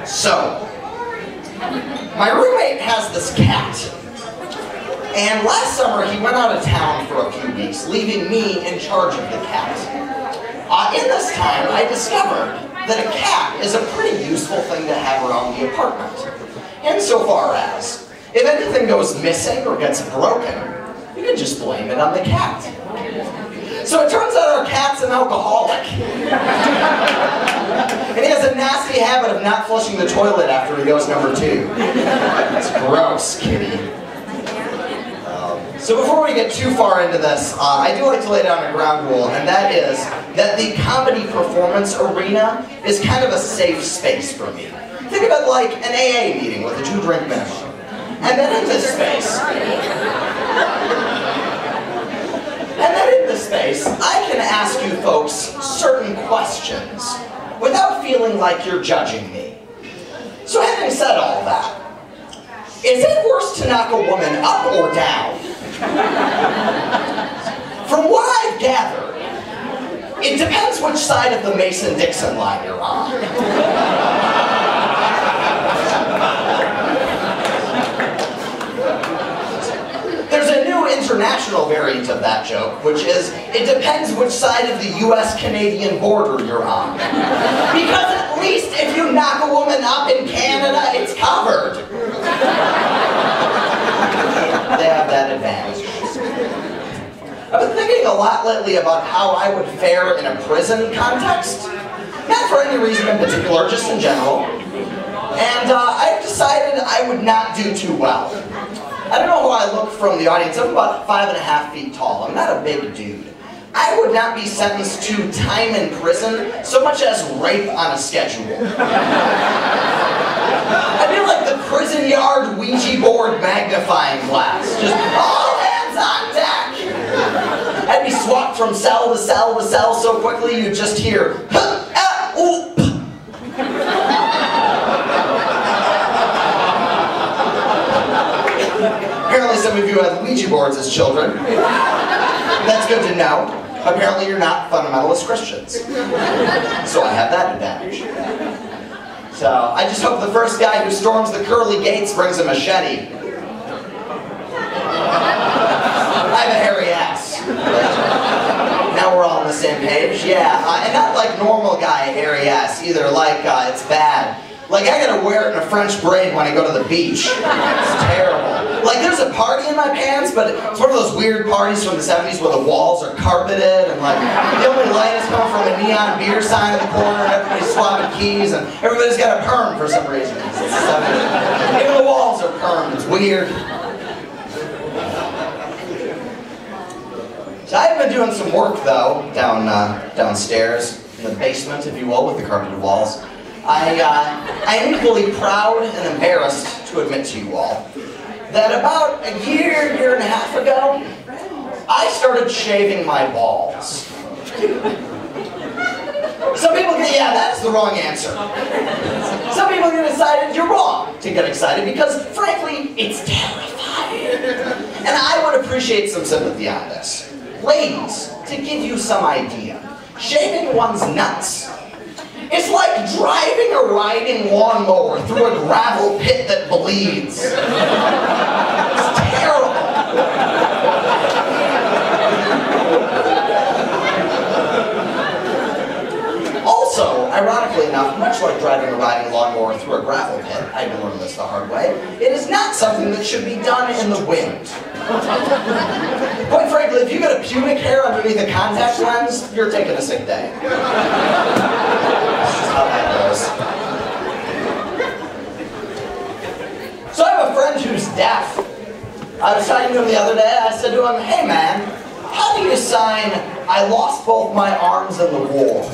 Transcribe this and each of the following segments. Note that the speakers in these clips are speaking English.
So, my roommate has this cat. And last summer, he went out of town for a few weeks, leaving me in charge of the cat. In this time, I discovered that a cat is a pretty useful thing to have around the apartment. Insofar as, if anything goes missing or gets broken, you can just blame it on the cat. So it turns out our cat's an alcoholic. And he has a nasty habit of not flushing the toilet after he goes number 2. It's gross, kitty. So before we get too far into this, I do like to lay down a ground rule, and that is that the comedy performance arena is kind of a safe space for me. Think of it like an AA meeting with a 2-drink minimum. And then in this space, I can ask you folks certain questions without feeling like you're judging me. So having said all that, is it worse to knock a woman up or down? From what I've gathered, it depends which side of the Mason-Dixon line you're on. There's a new international variant of that joke, which is, it depends which side of the US-Canadian border you're on. Because at least if you knock a woman up in Canada, it's covered. They have that advantage. I've been thinking a lot lately about how I would fare in a prison context. Not for any reason in particular, just in general. And I've decided I would not do too well. I don't know how I look from the audience. I'm about 5.5 feet tall. I'm not a big dude. I would not be sentenced to time in prison so much as rape on a schedule. I'd be like the prison yard Ouija board magnifying glass. Just all hands on deck. I'd be swapped from cell to cell to cell so quickly you'd just hear, huh, ah, oop. Apparently some of you had Ouija boards as children. That's good to know. Apparently you're not fundamentalist Christians. So I have that advantage. So I just hope the first guy who storms the pearly gates brings a machete. I have a hairy ass. Now we're all on the same page. Yeah, and not like normal guy hairy ass either, like it's bad. Like I gotta wear it in a French braid when I go to the beach. It's terrible. Like there's a party in my pants, but it's one of those weird parties from the 70s where the walls are carpeted and like the only light is coming from a neon beer sign in the corner and everybody's swapping keys and everybody's got a perm for some reason. It's the 70s. Even the walls are perm. It's weird. So I've been doing some work though downstairs in the basement, if you will, with the carpeted walls. I am equally proud and embarrassed to admit to you all that about a year and a half ago, I started shaving my balls. Some people get, yeah, that's the wrong answer. Some people get excited, you're wrong to get excited because, frankly, it's terrifying. And I would appreciate some sympathy on this. Ladies, to give you some idea, shaving one's nuts is like driving a riding lawnmower through a gravel pit that bleeds. It's terrible. Also, ironically enough, much like driving a riding lawnmower through a gravel pit, I had to learn this the hard way, it is not something that should be done in the wind. Quite frankly, if you got a pubic hair underneath a contact lens, you're taking a sick day. That's just how that goes. So I have a friend who's deaf. I was talking to him the other day, I said to him, hey man, how do you sign, I lost both my arms in the war?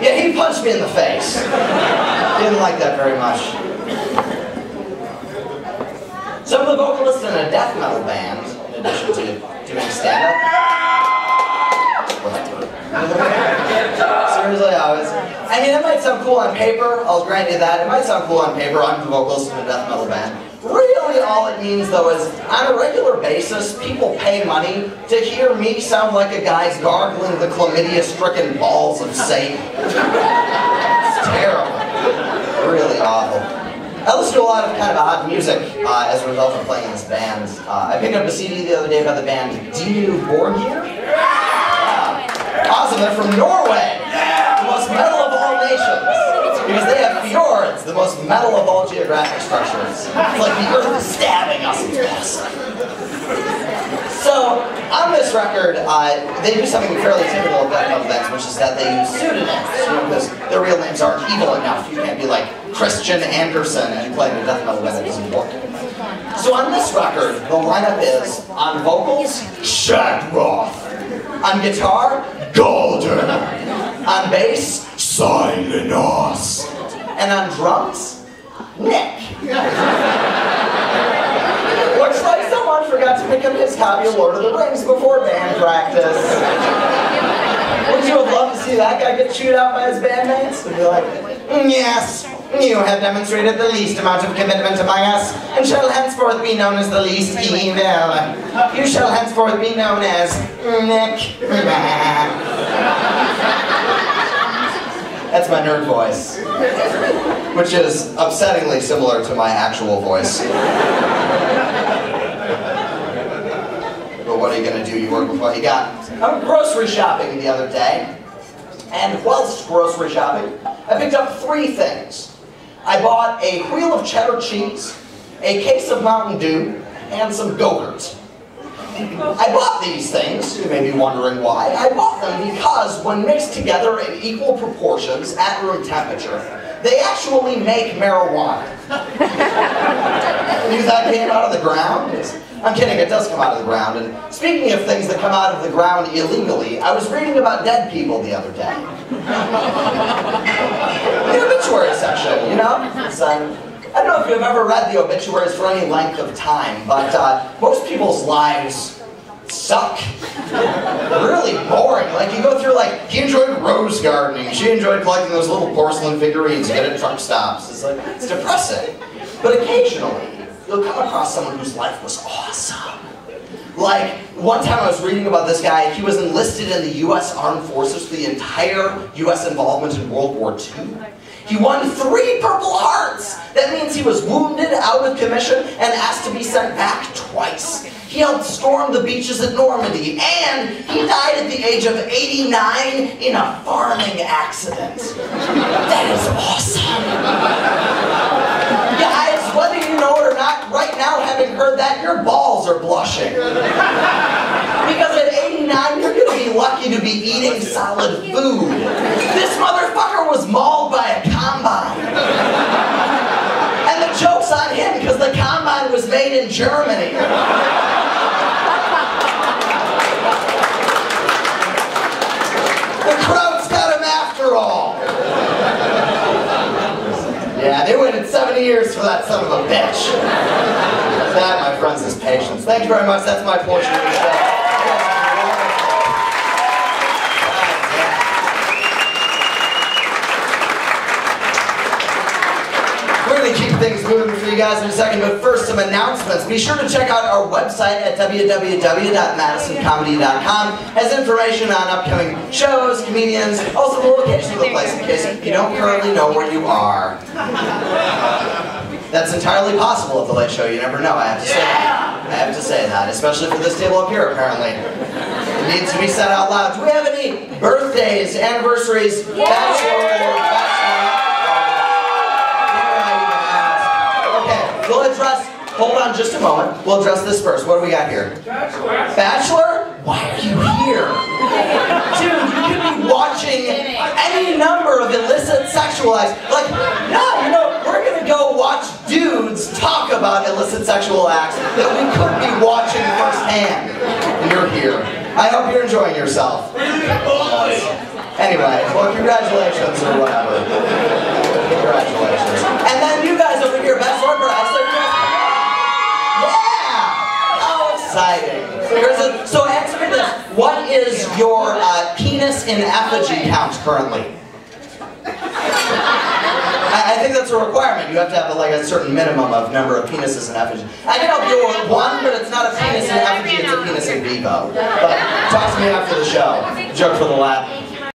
Yeah, he punched me in the face. Didn't like that very much. Some of the vocalists in a death metal band, in addition to doing stand-up. Seriously, I mean, it might sound cool on paper, I'll grant you that. It might sound cool on paper, I'm the vocalist in a death metal band. Really all it means though is, on a regular basis, people pay money to hear me sound like a guy's gargling the chlamydia-stricken balls of Satan. It's terrible. Really awful. I listen to a lot of kind of odd music as a result of playing in this band. I picked up a CD the other day by the band Dinu Borgir. Awesome, they're from Norway, the most metal of all nations. Because they have fjords, the most metal of all geographic structures. It's like the earth is stabbing us. It's awesome. So, on this record, they do something fairly typical of death metal bands, which is that they use pseudonyms, because their real names aren't evil enough. You can't be like Christian Anderson and play in a death metal band that doesn't work. So on this record, the lineup is, on vocals, Shadroth. On guitar, Golden. On bass, Silenos. And on drums, Nick. Looks like someone forgot to pick up his copy of Lord of the Rings before band practice. Would you have loved to see that guy get chewed out by his bandmates? Would you like, yes, you have demonstrated the least amount of commitment among us, and shall henceforth be known as the least evil. You shall henceforth be known as Nick. That's my nerd voice, which is upsettingly similar to my actual voice. But what are you going to do? You work with what you got. I went grocery shopping the other day, and whilst grocery shopping, I picked up 3 things. I bought a wheel of cheddar cheese, a case of Mountain Dew, and some go-gurt. I bought these things, you may be wondering why. I bought them because when mixed together in equal proportions at room temperature, they actually make marijuana. You thought it came out of the ground? I'm kidding, it does come out of the ground. And speaking of things that come out of the ground illegally, I was reading about dead people the other day. The obituary section, you know? I don't know if you've ever read the obituaries for any length of time, but most people's lives suck. Really boring. Like, you go through, like, he enjoyed rose gardening, she enjoyed collecting those little porcelain figurines you get at truck stops. It's like, it's depressing. But occasionally, you'll come across someone whose life was awesome. Like, one time I was reading about this guy, he was enlisted in the U.S. Armed Forces for the entire U.S. involvement in World War II. He won 3 Purple Hearts! That means he was wounded, out of commission, and asked to be sent back twice. He helped storm the beaches at Normandy, and he died at the age of 89 in a farming accident. That is awesome! Guys, whether you know it or not, right now, having heard that, your balls are blushing. Because at 89, you're going to be lucky to be eating solid food. This motherfucker was mauled by a combine. And the joke's on him, because the combine was made in Germany. The Krauts got him after all. Yeah, they waited 70 years for that son of a bitch. That, my friends, is patience. Thank you very much. That's my portion of the show. We're going to keep things moving for you guys in a second, but first some announcements. Be sure to check out our website at www.madisoncomedy.com. It has information on upcoming shows, comedians, also the location of the place in case you don't currently know where you are. That's entirely possible at the Late Show. You never know. I have to say that. I have to say that, especially for this table up here, apparently. It needs to be said out loud. Do we have any birthdays, anniversaries, bachelor? We'll address, hold on just a moment, we'll address this first. What do we got here? Bachelor. Bachelor? Why are you here? Dude, you could be watching any number of illicit sexualized, like, no, you know, we're gonna go watch dudes talk about illicit sexual acts that we could be watching firsthand. And you're here. I hope you're enjoying yourself. Anyway, well, congratulations or whatever. Congratulations. And then you guys over here, Bachelor Brass, yeah! How exciting. So answer me this. What is your penis in effigy count currently? I I think that's a requirement. You have to have like a certain minimum of number of penises in effigy. I can help you with one, but it's not a penis in effigy, it's a penis in vivo. But talk to me after the show. Joke for the lab.